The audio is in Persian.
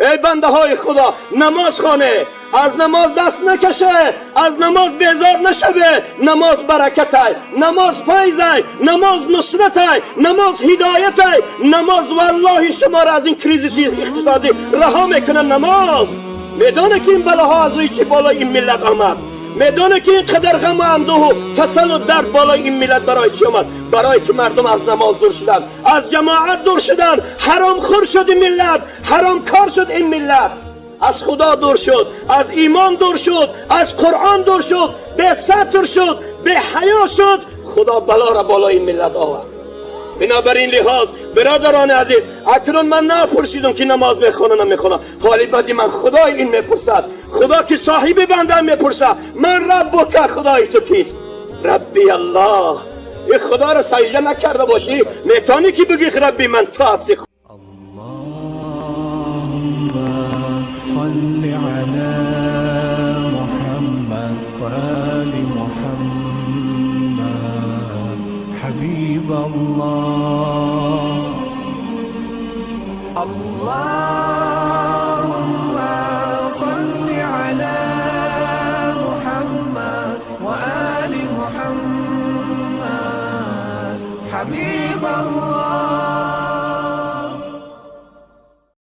ای بنده های خدا، نماز خانه، از نماز دست نکشه، از نماز بیزار نشوه. نماز برکت ای، نماز فیض ای، نماز نصرت ای، نماز هدایت ای. نماز والله شما را از این کریزیس اقتصادی رها میکنه. نماز میدانه که این بلاها از روی چی بالا این ملت آمد، میدانه که این قدر غم و اندوه و کسل و درد بالای این ملت برای چی آمد؟ برای که مردم از نماز دور شدن، از جماعت دور شدن، حرام خور شد این ملت، حرام کار شد این ملت، از خدا دور شد، از ایمان دور شد، از قرآن دور شد، به ستر شد، به حیا شد. خدا بلا را بالای این ملت آورد. بنابراین لحاظ برادران عزیز، اکنون من نپرسیدم که نماز میخونه نمیخونه، حالی بعدی من خدای این میپرسد، خدا که صاحب بنده میپرسد من رب که خدای تو کیست؟ ربی الله. این خدا را سجده نکرده باشی میتونی که بگی ربی من تو هستی. اللهم صل على محمد وآل محمد حبيب الله. اللهم صل على محمد وآل محمد حبيب الله.